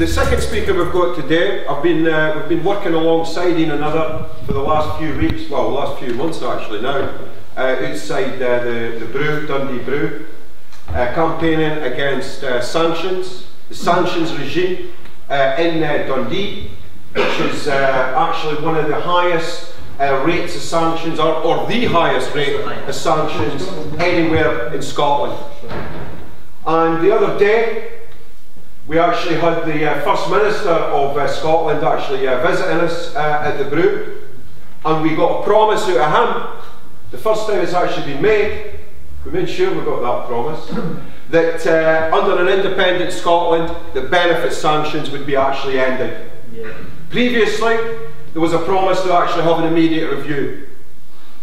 The second speaker we've got today, we've been working alongside one another for the last few weeks, well, the last few months actually now, outside the Brew, Dundee Brew, campaigning against sanctions, the sanctions regime in Dundee, which is actually one of the highest rates of sanctions, or the highest rate of sanctions anywhere in Scotland. And the other day, we actually had the First Minister of Scotland actually visiting us at the Brew, and we got a promise out of him, the first time it's actually been made, we made sure we got that promise, that under an independent Scotland, the benefit sanctions would be actually ended. Yeah. Previously, there was a promise to actually have an immediate review.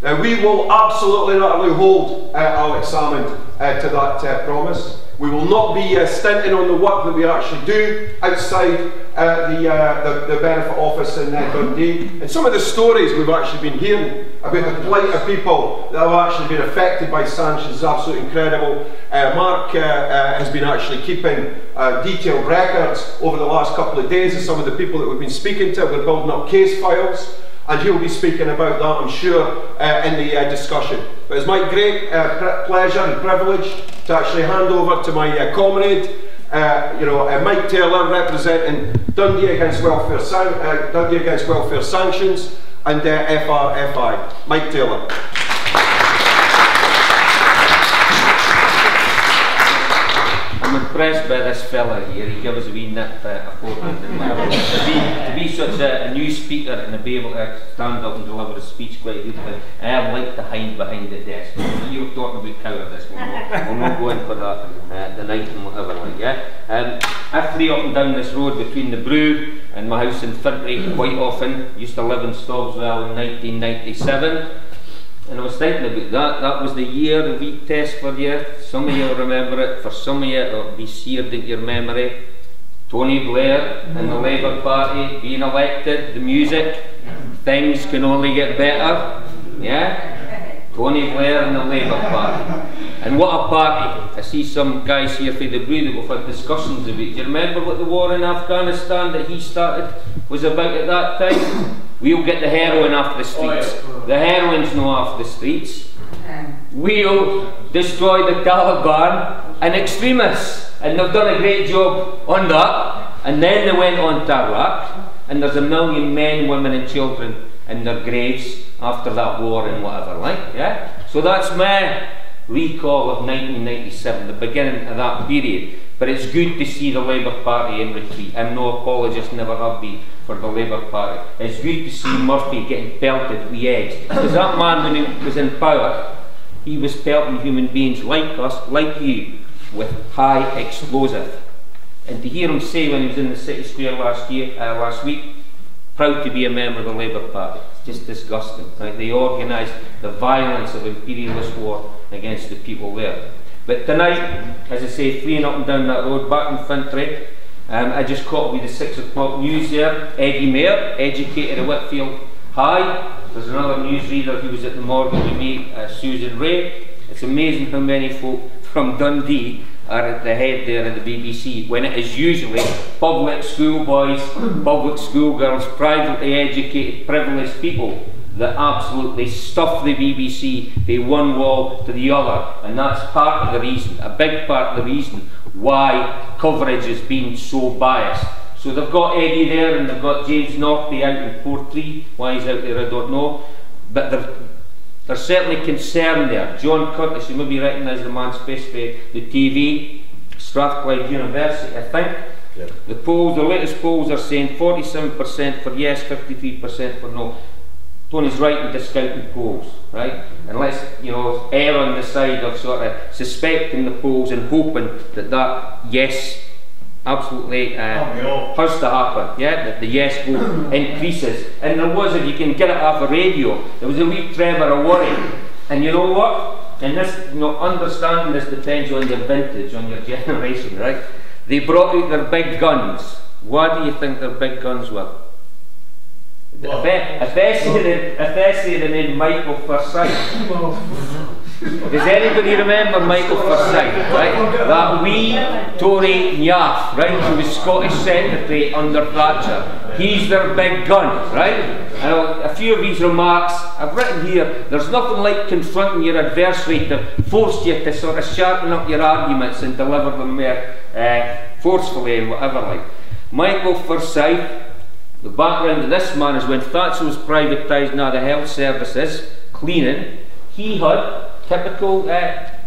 Now, we will absolutely not hold Alex Salmond to that promise. We will not be stinting on the work that we actually do outside the benefit office in Dundee. And some of the stories we've actually been hearing about the plight of people that have actually been affected by sanctions is absolutely incredible. Mark has been actually keeping detailed records over the last couple of days of some of the people that we've been speaking to. We're building up case files, and he'll be speaking about that, I'm sure, in the discussion. But it's my great pleasure and privilege to actually hand over to my comrade, Mike Taylor, representing Dundee Against Welfare Sanctions and FRFI. Mike Taylor. I'm impressed by this fella here. He gives us a wee nip of Portland and to be such a new speaker and to be able to stand up and deliver a speech quite good, but I like to hide behind the desk. You're talking about cowardice, we'll not go in for that tonight and whatever, like, yeah. I flee up and down this road between the Brew and my house in Fintry quite often. Used to live in Stobie in 1997. And I was thinking about that. That was the year the week test for you. Some of you will remember it. For some of you, it'll be seared into your memory. Tony Blair and the Labour Party being elected. The music. Things can only get better. Yeah? Tony Blair and the Labour Party. And what a party. I see some guys here for the Brew that we've had discussions about. Do you remember what the war in Afghanistan that he started was about at that time? We'll get the heroin off the streets. The heroin's not off the streets. We'll destroy the Taliban and extremists. And they've done a great job on that. And then they went on to Iraq. And there's 1 million men, women and children in their graves after that war and whatever, like, yeah? So that's my recall of 1997, the beginning of that period. But it's good to see the Labour Party in retreat. I'm no apologist, never have been, for the Labour Party. It's good to see Murphy getting pelted with eggs. Because that man, when he was in power, he was pelting human beings like us, like you, with high explosive. And to hear him say when he was in the City Square last week, proud to be a member of the Labour Party. It's just disgusting. Right? They organised the violence of imperialist war against the people there. But tonight, as I say, fleeing up and down that road, back in Fintry, I just caught with the 6 o'clock news there. Eddie Mayer, educated at Whitfield High. There's another newsreader who was at the morgue with me, Susan Ray. It's amazing how many folk from Dundee are at the head there at the BBC, when it is usually public school boys, public school girls, privately educated, privileged people that absolutely stuff the BBC from one wall to the other. And that's part of the reason, a big part of the reason why coverage has been so biased. So they've got Eddie there and they've got James Northby out in Portree. Why he's out there I don't know. But they're certainly concerned there. John Curtis, you maybe recognise the man's face for the TV, Strathclyde University, I think. Yeah. The polls, the latest polls are saying 47% for yes, 53% for no. Tony's right in discounting polls, right? And let's, err on the side of sort of suspecting the polls and hoping that yes absolutely has to happen, yeah? That the yes vote increases. And there was, if you can get it off a radio, there was a wee tremor of worry. And you know what? And this, understanding this depends on your vintage, on your generation, right? They brought out their big guns. What do you think their big guns were? If they say the name Michael Forsyth, Does anybody remember Michael Forsyth, right? That wee Tory nyaff, right? Who was Scottish Secretary under Thatcher. He's their big gun, right? Now, a few of his remarks, I've written here, there's nothing like confronting your adversary to force you to sort of sharpen up your arguments and deliver them forcefully and whatever like. Michael Forsyth, the background of this man is when Thatcher was privatising now the health services, cleaning, he had, typical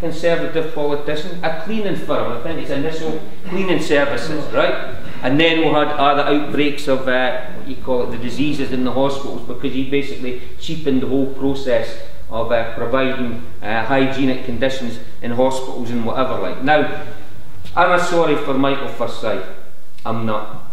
Conservative politician, a cleaning firm. I think it's initial cleaning services, right? And then we had other outbreaks of what you call it, the diseases in the hospitals, because he basically cheapened the whole process of providing hygienic conditions in hospitals and whatever like. Now, am I sorry for Michael Forsyth? I'm not.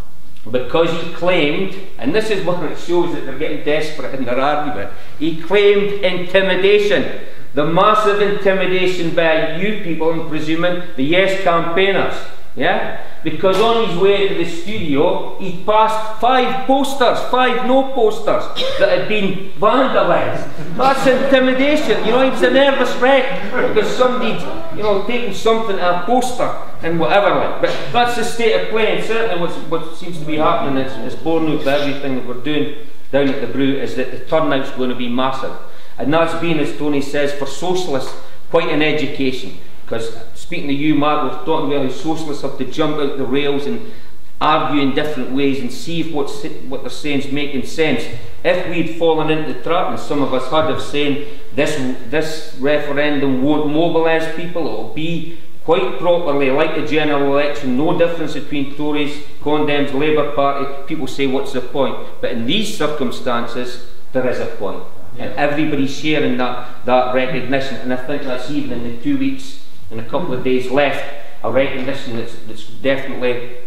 Because he claimed, and this is what it shows that they're getting desperate in their argument, he claimed intimidation. The massive intimidation by you people, I'm presuming, the Yes campaigners, yeah? Because on his way to the studio, he passed 5 posters, 5 no posters, that had been vandalised. That's intimidation, you know, he was a nervous wreck, because somebody'd, you know, taken something to a poster, and whatever like. But that's the state of play, and certainly what seems to be happening is borne out by everything that we're doing down at the Brew, is that the turnout's going to be massive. And that's been, as Tony says, for socialists, quite an education. Because speaking to you, Mark, we're talking about how socialists have to jump out the rails and argue in different ways and see if what they're saying is making sense. If we'd fallen into the trap, and some of us had, of saying this referendum won't mobilise people, it'll be quite properly like the general election, no difference between Tories, condemns Labour Party, people say what's the point? But in these circumstances, there is a point. Yeah. And everybody's sharing that recognition, and I think that's even in the 2 weeks and a couple of days left, a recognition that's definitely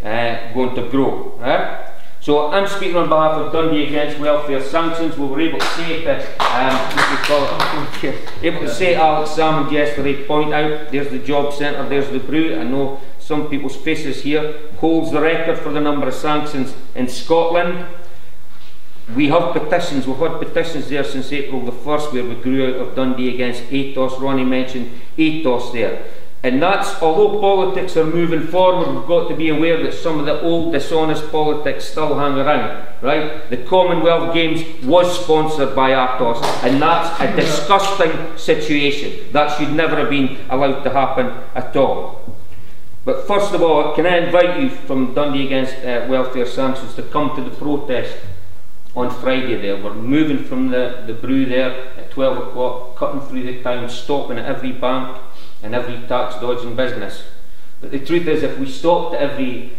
going to grow. Right? So I'm speaking on behalf of Dundee Against Welfare Sanctions. We were able to say that, able to say Alex Salmond yesterday, point out, there's the job centre, there's the Brew. I know some people's faces here, holds the record for the number of sanctions in Scotland. We have petitions, we've had petitions there since April the 1st where we grew out of Dundee Against ATOS. Ronnie mentioned ATOS there. And that's, although politics are moving forward, we've got to be aware that some of the old dishonest politics still hang around, right? The Commonwealth Games was sponsored by ATOS, and that's a disgusting situation. That should never have been allowed to happen at all. But first of all, can I invite you from Dundee Against Welfare Sanctions to come to the protest on Friday there. We're moving from the Brew there at 12 o'clock, cutting through the town, stopping at every bank and every tax dodging business. But the truth is, if we stopped at every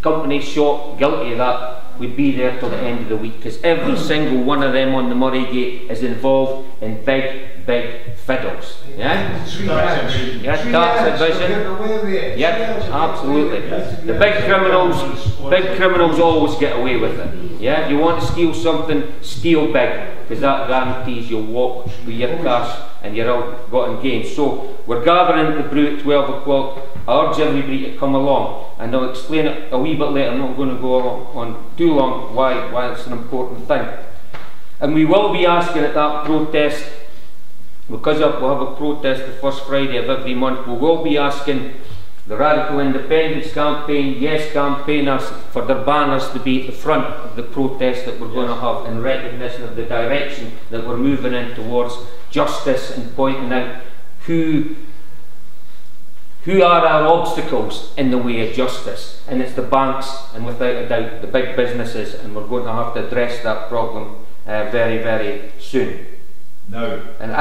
company shop guilty of that, we'd be there till the end of the week, because every single one of them on the Murray Gate is involved in big fiddles. Yeah? Yeah, tax evasion. Yep, absolutely. The big criminals always get away with it. Yeah, if you want to steal something, steal big, because that guarantees you'll walk with your cash and your ill-gotten gains. So we're gathering at the Brew at 12 o'clock. I urge everybody to come along, and I'll explain it a wee bit later. I'm not going to go on too long why it's an important thing. And we will be asking at that protest, because we'll have a protest the first Friday of every month, we will be asking the Radical Independence campaign, Yes campaigners, for their banners to be at the front of the protest that we're going to have, in recognition of the direction that we're moving in towards justice, and pointing out who are our obstacles in the way of justice. And it's the banks, and without a doubt the big businesses, and we're going to have to address that problem very, very soon. No. And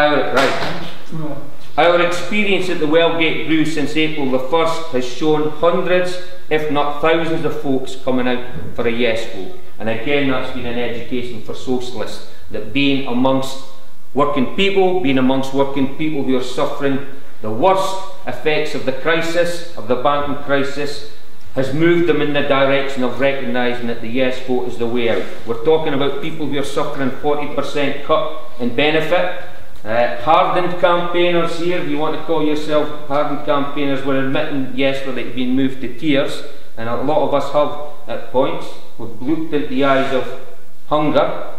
our experience at the Wellgate Brew since April the 1st has shown hundreds, if not thousands of folks coming out for a yes vote. And again, that's been an education for socialists, that being amongst working people who are suffering the worst effects of the crisis, of the banking crisis, has moved them in the direction of recognising that the yes vote is the way out. We're talking about people who are suffering 40% cut in benefit. Hardened campaigners here, if you want to call yourself hardened campaigners, were admitting yesterday to being moved to tears, and a lot of us have at points. We've looked into the eyes of hunger,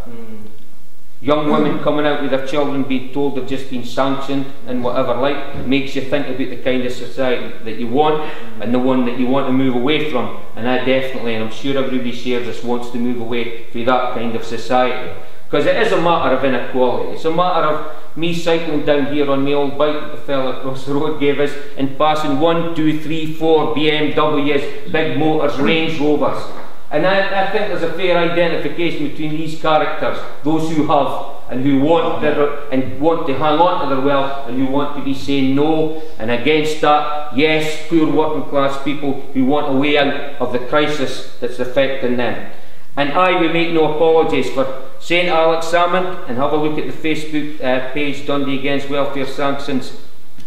young women coming out with their children being told they've just been sanctioned and whatever like, makes you think about the kind of society that you want and the one that you want to move away from. And I definitely, and I'm sure everybody shares this, wants to move away from that kind of society. Because it is a matter of inequality. It's a matter of me cycling down here on my old bike that the fella across the road gave us and passing 1, 2, 3, 4 BMWs, big motors, Range Rovers. And I think there's a fair identification between these characters, those who have and who want to hang on to their wealth and who want to be saying no, and against that, yes, poor working class people who want a way out of the crisis that's affecting them. And we make no apologies for St Alex Salmon, and have a look at the Facebook page, Dundee Against Welfare Sanctions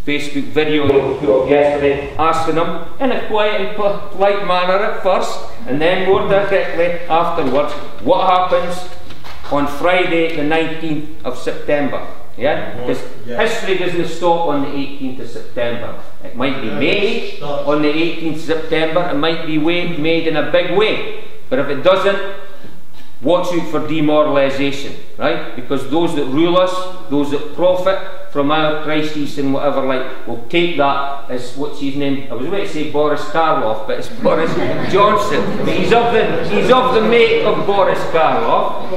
Facebook video that we put up yesterday, asking them in a quiet and polite manner at first, and then more directly afterwards, what happens on Friday the 19th of September. Yeah? Because history doesn't stop on the 18th of September. It might be made on the 18th of September, it might be made in a big way, but if it doesn't, watch out for demoralisation, right? Because those that rule us, those that profit from our crises and whatever like, will take that as, what's his name? I was about to say Boris Karloff, but it's Boris Johnson. He's of the make of Boris Karloff.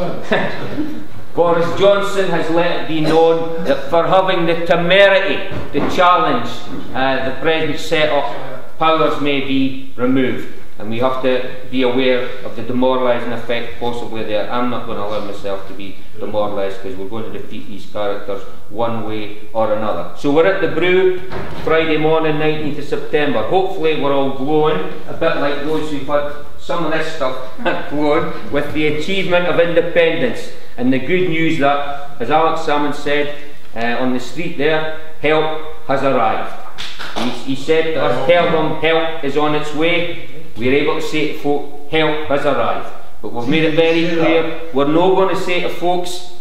Boris Johnson has let it be known that for having the temerity to challenge the President's set-up, powers may be removed. And we have to be aware of the demoralising effect possibly there. I'm not going to allow myself to be demoralised, because we're going to defeat these characters one way or another. So we're at the brew, Friday morning, 19th of September. Hopefully we're all glowing, a bit like those who've had some of this stuff glowing, with the achievement of independence. And the good news that, as Alex Salmon said on the street there, help has arrived. He said to us, tell them help is on its way. We're able to say to folk, help has arrived. But we've made it very clear, we're not going to say to folks,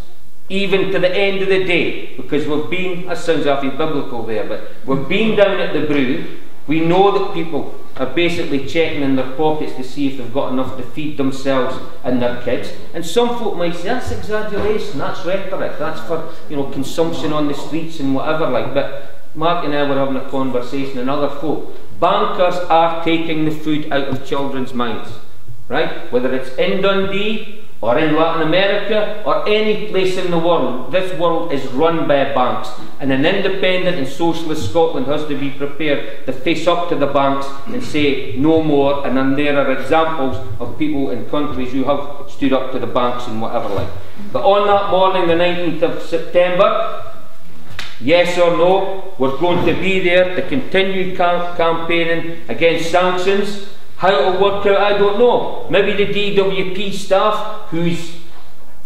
even to the end of the day, because we've been, that sounds awfully biblical there, but we've been down at the brew. We know that people are basically checking in their pockets to see if they've got enough to feed themselves and their kids. And some folk might say, that's exaggeration, that's rhetoric, that's for, you know, consumption on the streets and whatever like. But Mark and I were having a conversation, and other folk, bankers are taking the food out of children's minds, right? Whether it's in Dundee or in Latin America or any place in the world, this world is run by banks, and an independent and socialist Scotland has to be prepared to face up to the banks and say no more. And then there are examples of people in countries who have stood up to the banks and whatever like. But on that morning, the 19th of September, yes or no, we're going to be there to continue campaigning against sanctions. How it'll work out, I don't know. Maybe the DWP staff, whose,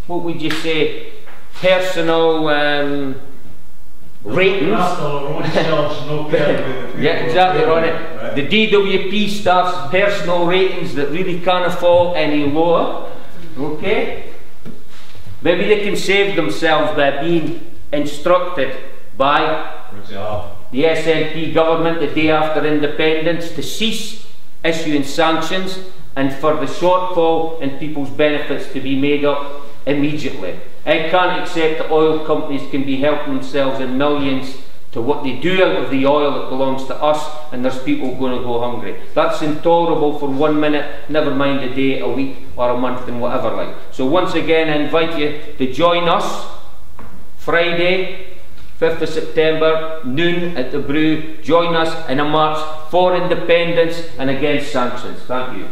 what would you say, personal ratings. Yeah, exactly, right. The DWP staff's personal ratings that really can't fall any lower. Okay? Maybe they can save themselves by being instructed by the SNP government the day after independence to cease issuing sanctions, and for the shortfall in people's benefits to be made up immediately. I can't accept that oil companies can be helping themselves in millions to what they do out of the oil that belongs to us, and there's people going to go hungry. That's intolerable for 1 minute, never mind a day, a week or a month and whatever like. So once again, I invite you to join us Friday 5th of September, noon at the brew. Join us in a march for independence and against sanctions. Thank you.